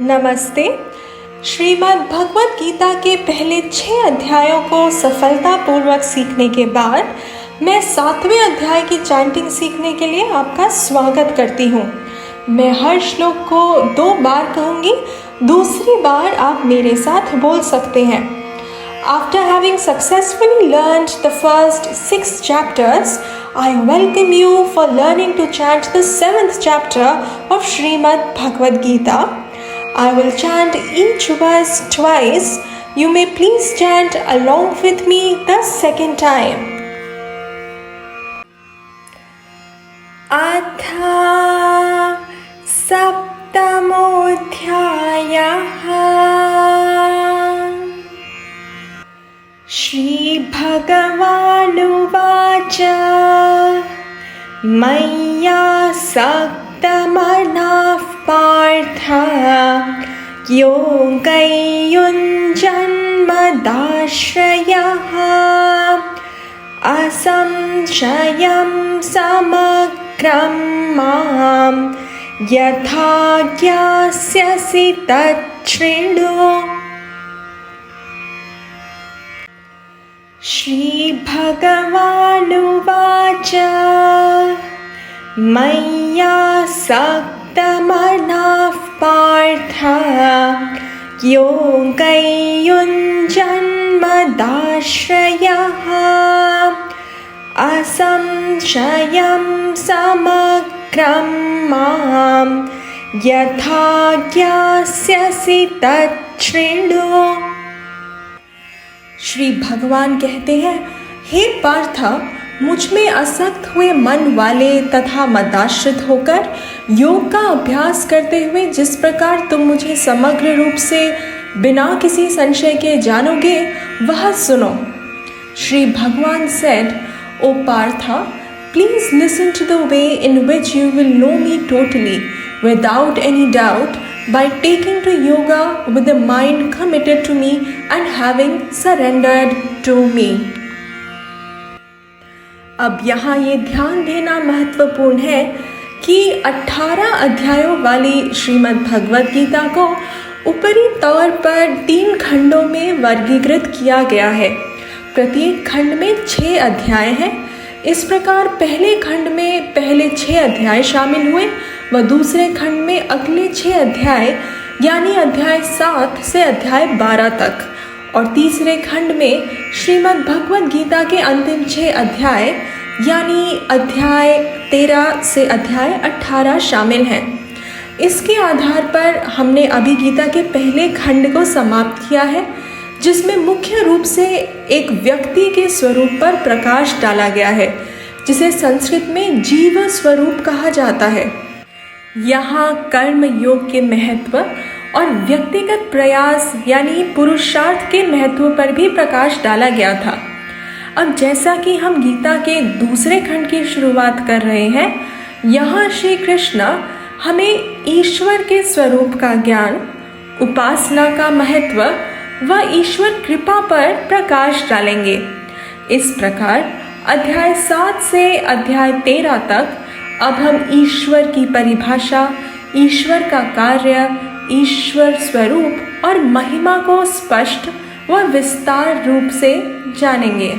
नमस्ते। श्रीमद् भगवद गीता के पहले 6 अध्यायों को सफलतापूर्वक सीखने के बाद मैं 7वें अध्याय की चैंटिंग सीखने के लिए आपका स्वागत करती हूँ। मैं हर श्लोक को 2 बार कहूँगी, दूसरी बार आप मेरे साथ बोल सकते हैं। After having successfully learned the first 6 chapters, I welcome you for learning to chant the 7th chapter of Srimad Bhagavad Gita. I will chant each verse twice. You may please chant along with me the second time. Atha Saptamodhyayah Shri Bhagavanuvacha Maya Saktamanah Partha Yogayunjanmadashrayah Asamshayam Samagram Mam Yatha Gyasyasi Tatrinu Shri Bhagavanuvacha Maya Saktamanah Partha Yogayunjanmadashrayah Asamshayam Samagram Mam Yatha Gyasyasi Tatrinu। Shri भगवान कहते हैं, हे पार्था, मुझ में आसक्त हुए मन वाले तथा मदाश्रित होकर योग का अभ्यास करते हुए जिस प्रकार तुम मुझे समग्र रूप से बिना किसी संशय के जानोगे, वह सुनो। श्री भगवान said, O Partha, please listen to the way in which you will know me totally, without any doubt, by taking to yoga with the mind committed to me and having surrendered to me। अब यहाँ ये ध्यान देना महत्वपूर्ण है कि 18 अध्यायों वाली श्रीमद् भगवद गीता को ऊपरी तौर पर 3 खंडों में वर्गीकृत किया गया है। प्रत्येक खंड में 6 अध्याय हैं। इस प्रकार पहले खंड में पहले 6 अध्याय शामिल हुए व दूसरे खंड में अगले 6 अध्याय यानी अध्याय 7 से अध्याय 12 तक, और तीसरे खंड में श्रीमद् भगवद गीता के अंतिम 6 अध्याय यानी अध्याय 13 से अध्याय 18 शामिल हैं। इसके आधार पर हमने अभी गीता के पहले खंड को समाप्त किया है, जिसमें मुख्य रूप से एक व्यक्ति के स्वरूप पर प्रकाश डाला गया है, जिसे संस्कृत में जीव स्वरूप कहा जाता है। यहाँ कर्म योग के महत्व और व्यक्तिगत प्रयास यानी पुरुषार्थ के महत्व पर भी प्रकाश डाला गया था। अब जैसा कि हम गीता के दूसरे खंड की शुरुआत कर रहे हैं, यहाँ श्री कृष्ण हमें ईश्वर के स्वरूप का ज्ञान, उपासना का महत्व व ईश्वर कृपा पर प्रकाश डालेंगे। इस प्रकार अध्याय 7 से अध्याय 13 तक अब हम ईश्वर की परिभाषा, ईश्वर का कार्य, ईश्वर स्वरूप और महिमा को स्पष्ट व विस्तार रूप से जानेंगे।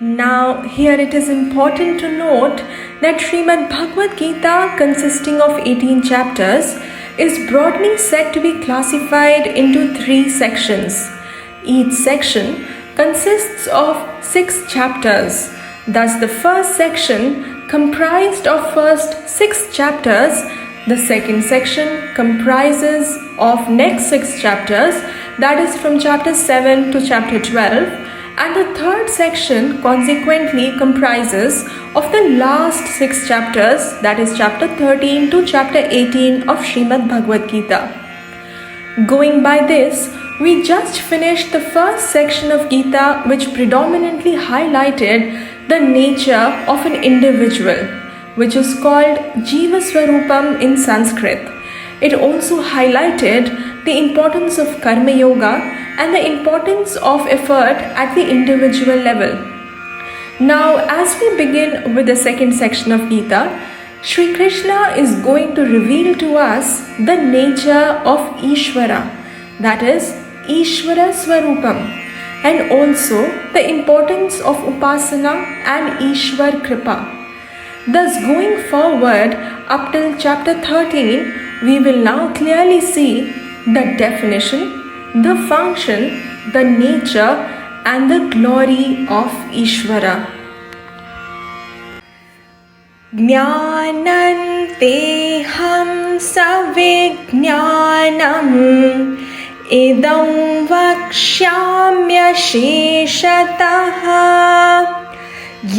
Now here it is important to note that Srimad Bhagavad Gita, consisting of 18 chapters, is broadly said to be classified into 3 sections. Each section consists of 6 chapters. Thus the first section comprised of first 6 chapters, the second section comprises of next 6 chapters, that is from chapter 7 to chapter 12, and the third section consequently comprises of the last 6 chapters, that is chapter 13 to chapter 18 of Srimad Bhagavad Gita. Going by this, we just finished the first section of Gita, which predominantly highlighted the nature of an individual, which is called Jiva Swarupam in Sanskrit. It also highlighted the importance of Karma Yoga and the importance of effort at the individual level. Now, as we begin with the second section of Gita, Sri Krishna is going to reveal to us the nature of Ishvara, that is Ishvara Swarupam, and also the importance of Upasana and Ishvar Kripa. Thus, going forward up till chapter 13, we will now clearly see the definition, the function, the nature and the glory of Ishvara. Jnananteham savijnanam idam vakshamya sheshataha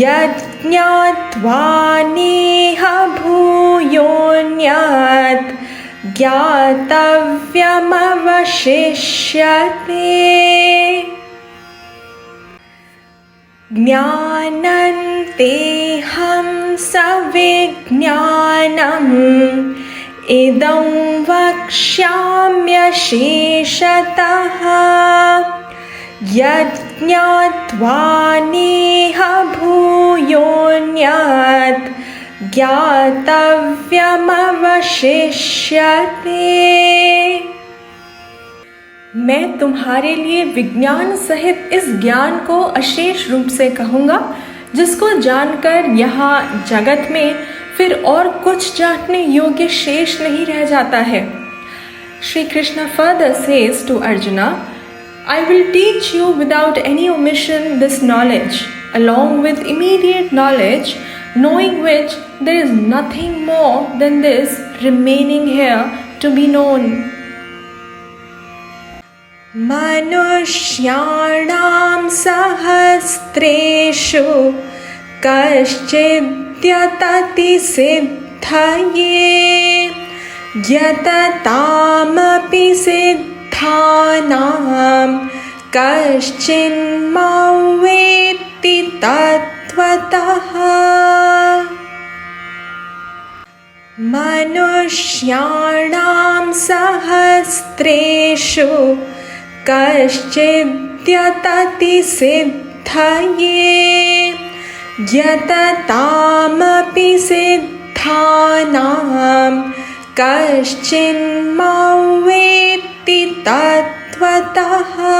yajñatva neha bhuyonyat gyatavyamavashishyate. Jnananteham savijnanam idam vakshamya sheshataha yajñatva neha bhuyonyat gyatavyamavashishyate. मैं तुम्हारे लिए विज्ञान सहित इस ज्ञान को अशेष रूप से कहूँगा, जिसको जानकर यहाँ जगत में फिर और कुछ जानने योग्य शेष नहीं रह जाता है. Shri Krishna further says to Arjuna, I will teach you without any omission this knowledge, along with immediate knowledge, knowing which there is nothing more than this remaining here to be known. Manushyanam sahasreshu kaschid-yatati siddhaye yatataamapi siddhanam kaschin-mavetti tattvataha. Manushyanam sahasreshu kaschid-yatati siddhaye yatataamapi siddhanam kaschin-mavetti tattvataha.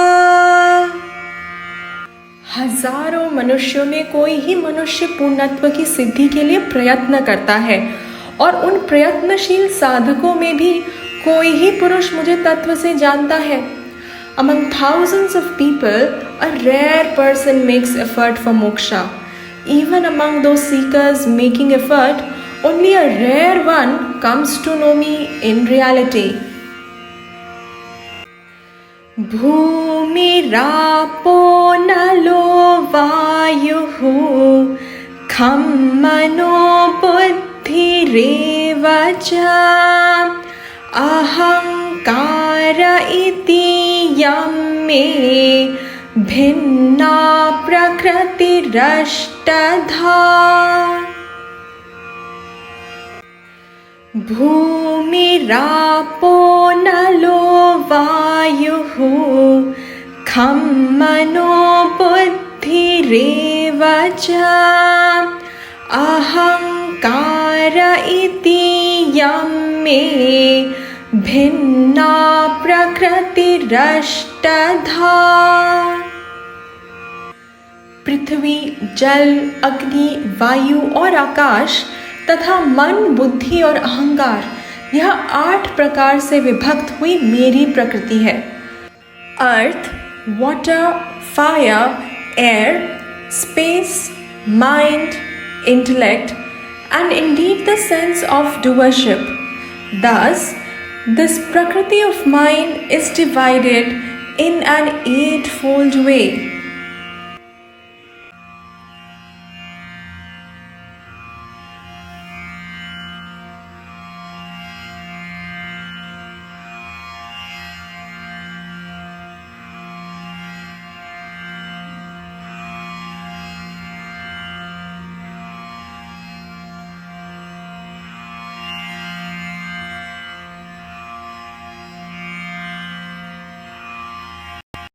हजारों मनुष्यों में कोई ही मनुष्य पूर्णत्व की सिद्धि के लिए प्रयत्न करता है, और उन प्रयत्नशील साधकों में भी कोई ही पुरुष मुझे तत्व से जानता है. Among thousands of people, a rare person makes effort for moksha. Even among those seekers making effort, only a rare one comes to know me in reality. Bhumirapo nalo vayuhu kham mano buddhireva cha ahankara iti yam me bhinna prakriti rashtadha. Bhumirapo nalo vayuhu kham mano buddhireva cha ahankara iti yam me bhinna prakriti rashtadha. पृथ्वी, जल, अग्नि, वायु और आकाश तथा मन, बुद्धि और अहंकार, यह 8 प्रकार से विभक्त हुई मेरी प्रकृति है. Earth, water, fire, air, space, mind, intellect and indeed the sense of doership. Thus, this Prakriti of mine is divided in an 8-fold way.